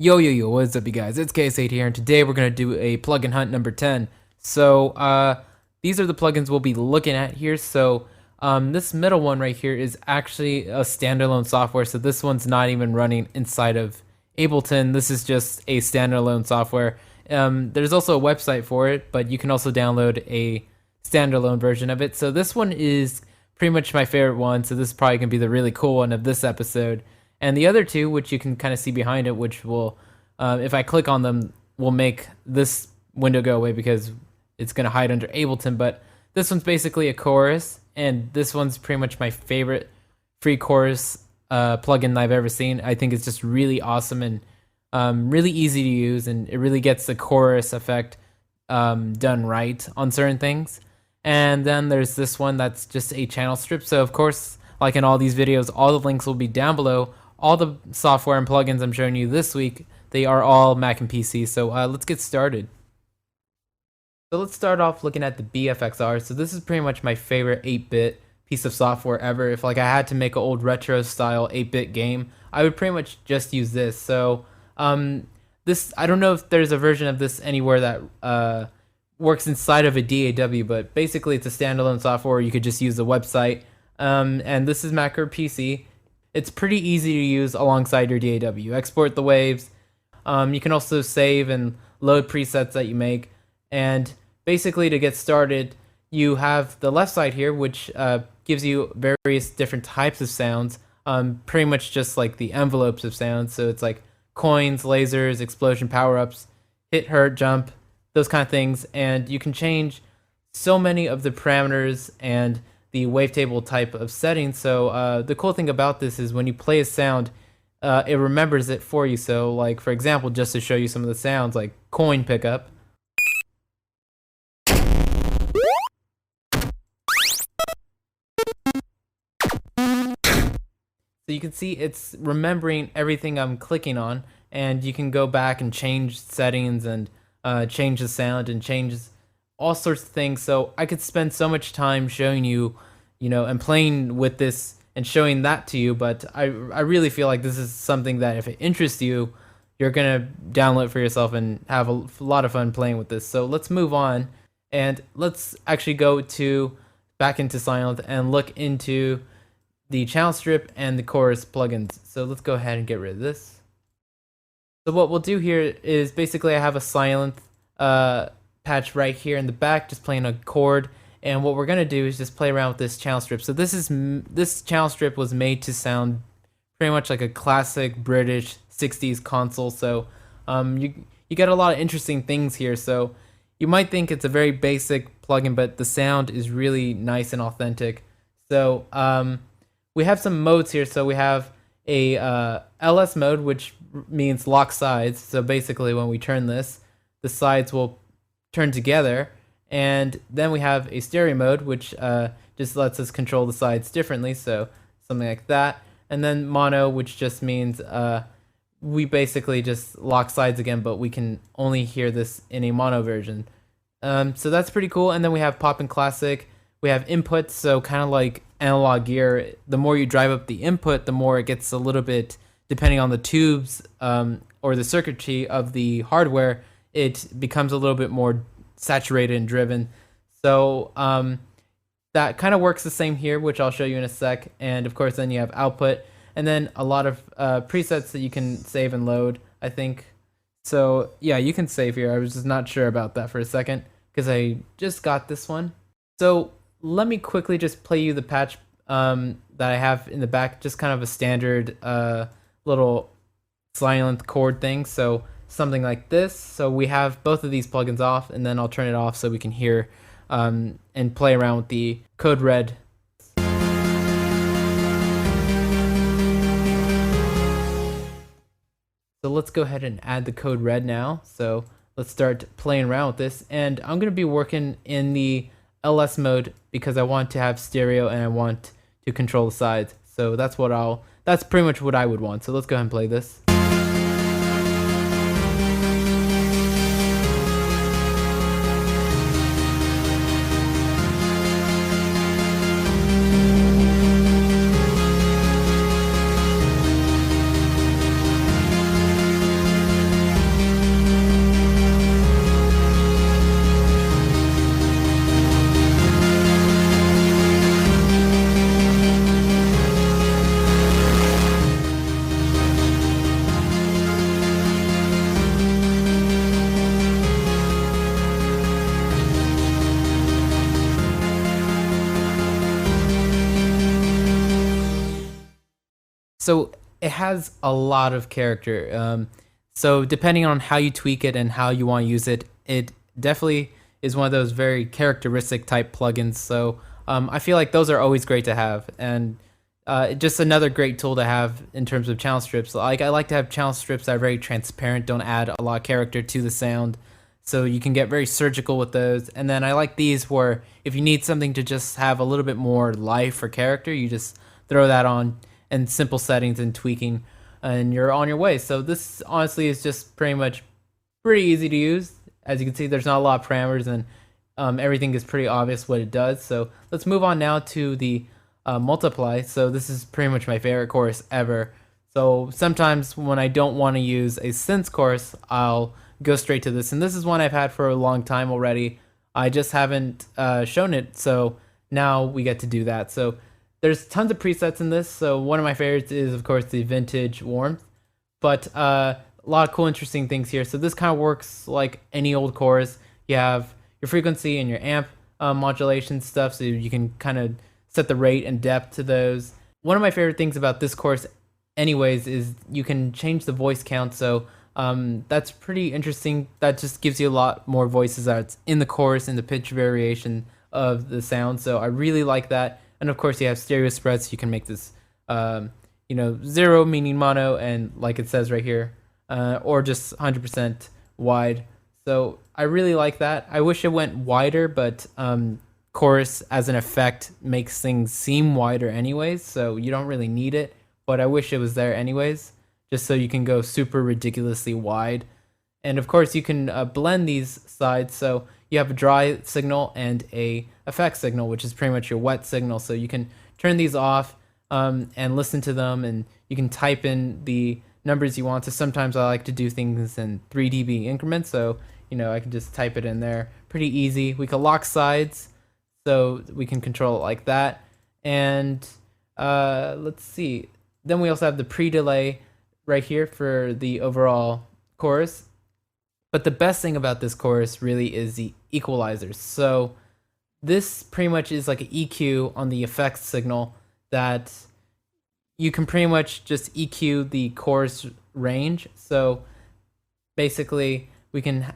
Yo, what's up, you guys? It's KS8 here, and today we're going to do a plugin hunt number 10. So, these are the plugins we'll be looking at here. So, this middle one right here is actually a standalone software, so this one's not even running inside of Ableton. This is just a standalone software. There's also a website for it, but you can also download a standalone version of it. So, this one is pretty much my favorite one, so this is probably going to be the really cool one of this episode. And the other two, which you can kind of see behind it, which will, if I click on them, will make this window go away because it's going to hide under Ableton. But this one's basically a chorus, and this one's pretty much my favorite free chorus plugin I've ever seen. I think it's just really awesome and really easy to use, and it really gets the chorus effect done right on certain things. And then there's this one that's just a channel strip. So, of course, like in all these videos, all the links will be down below. All the software and plugins I'm showing you this week, they are all Mac and PC. So let's get started. So let's start off looking at the BFXR. So this is pretty much my favorite 8-bit piece of software ever. If like I had to make an old retro style 8-bit game, I would pretty much just use this. So this, I don't know if there's a version of this anywhere that works inside of a DAW, but basically it's a standalone software. You could just use the website. And this is Mac or PC. It's pretty easy to use alongside your DAW. You export the waves. You can also save and load presets that you make. And basically, to get started, you have the left side here, which gives you various different types of sounds, pretty much just like the envelopes of sounds. So it's like coins, lasers, explosion power-ups, hit, hurt, jump, those kind of things. And you can change so many of the parameters and the wavetable type of settings. So the cool thing about this is when you play a sound, it remembers it for you. So like, for example, just to show you some of the sounds, like coin pickup. So you can see it's remembering everything I'm clicking on, and you can go back and change settings and change the sound and change all sorts of things. So I could spend so much time showing you, and playing with this and showing that to you, but I really feel like this is something that if it interests you, you're gonna download for yourself and have a lot of fun playing with this. So let's move on, and let's actually go back into Sylenth and look into the channel strip and the chorus plugins. So let's go ahead and get rid of this. So what we'll do here is basically I have a Sylenth patch right here in the back, just playing a chord. And what we're gonna do is just play around with this channel strip. So this channel strip was made to sound pretty much like a classic British 60s console. So you get a lot of interesting things here. So you might think it's a very basic plugin, but the sound is really nice and authentic. So we have some modes here. So we have a LS mode, which means lock sides. So basically when we turn this, the sides will turn together. And then we have a stereo mode, which just lets us control the sides differently, so something like that. And then mono, which just means we basically just lock sides again, but we can only hear this in a mono version. So that's pretty cool. And then we have pop and classic. We have inputs, so kind of like analog gear. The more you drive up the input, the more it gets a little bit, depending on the tubes or the circuitry of the hardware, it becomes a little bit more saturated and driven. So that kind of works the same here, which I'll show you in a sec. And of course then you have output, and then a lot of presets that you can save and load, I think. So yeah, you can save here. I was just not sure about that for a second because I just got this one. So let me quickly just play you the patch that I have in the back, just kind of a standard little Sylenth chord thing. So something like this. So we have both of these plugins off, and then I'll turn it off so we can hear and play around with the code red. So let's go ahead and add the code red now. So let's start playing around with this, and I'm going to be working in the LS mode because I want to have stereo and I want to control the sides. So that's pretty much what I would want. So let's go ahead and play this. So it has a lot of character. So depending on how you tweak it and how you want to use it, it definitely is one of those very characteristic type plugins. So I feel like those are always great to have, and just another great tool to have in terms of channel strips. Like I like to have channel strips that are very transparent, don't add a lot of character to the sound, so you can get very surgical with those. And then I like these where if you need something to just have a little bit more life or character, you just throw that on and simple settings and tweaking, and you're on your way. So this honestly is just pretty easy to use. As you can see, there's not a lot of parameters, and everything is pretty obvious what it does. So let's move on now to the multiply. So this is pretty much my favorite chorus ever. So sometimes when I don't want to use a synth chorus, I'll go straight to this, and this is one I've had for a long time already. I just haven't shown it, so now we get to do that. So there's tons of presets in this. So one of my favorites is, of course, the vintage warmth, but a lot of cool, interesting things here. So this kind of works like any old chorus. You have your frequency and your amp modulation stuff, so you can kind of set the rate and depth to those. One of my favorite things about this chorus anyways is you can change the voice count. So that's pretty interesting. That just gives you a lot more voices that's in the chorus and the pitch variation of the sound. So I really like that. And of course you have stereo spread, so you can make this 0 meaning mono, and like it says right here, or just 100% wide. So I really like that. I wish it went wider, but chorus as an effect makes things seem wider anyways, so you don't really need it, but I wish it was there anyways, just so you can go super ridiculously wide. And of course you can blend these sides, so you have a dry signal and a effect signal, which is pretty much your wet signal. So you can turn these off and listen to them, and you can type in the numbers you want. So sometimes I like to do things in 3 dB increments, so I can just type it in there. Pretty easy. We can lock sides, so we can control it like that. And let's see. Then we also have the pre-delay right here for the overall chorus. But the best thing about this chorus really is the equalizers. So this pretty much is like an EQ on the effects signal that you can pretty much just EQ the chorus range. So basically we can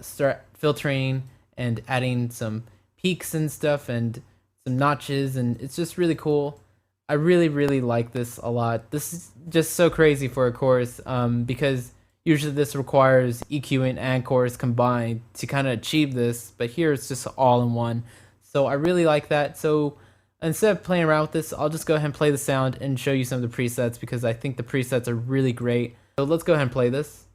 start filtering and adding some peaks and stuff and some notches, and it's just really cool. I really like this a lot. This is just so crazy for a chorus because usually this requires EQing and chorus combined to kind of achieve this, but here it's just all in one. So I really like that. So instead of playing around with this, I'll just go ahead and play the sound and show you some of the presets, because I think the presets are really great. So let's go ahead and play this.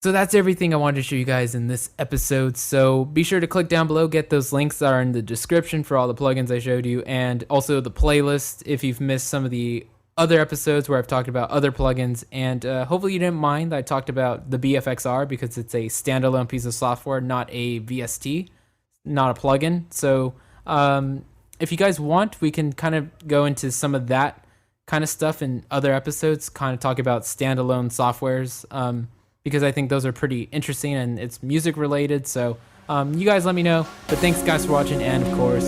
So that's everything I wanted to show you guys in this episode. So be sure to click down below, get those links that are in the description for all the plugins I showed you, and also the playlist if you've missed some of the other episodes where I've talked about other plugins. And hopefully you didn't mind that I talked about the BFXR, because it's a standalone piece of software, not a VST, not a plugin. So if you guys want, we can kind of go into some of that kind of stuff in other episodes, kind of talk about standalone softwares, because I think those are pretty interesting and it's music related. So you guys let me know. But thanks guys for watching, and of course,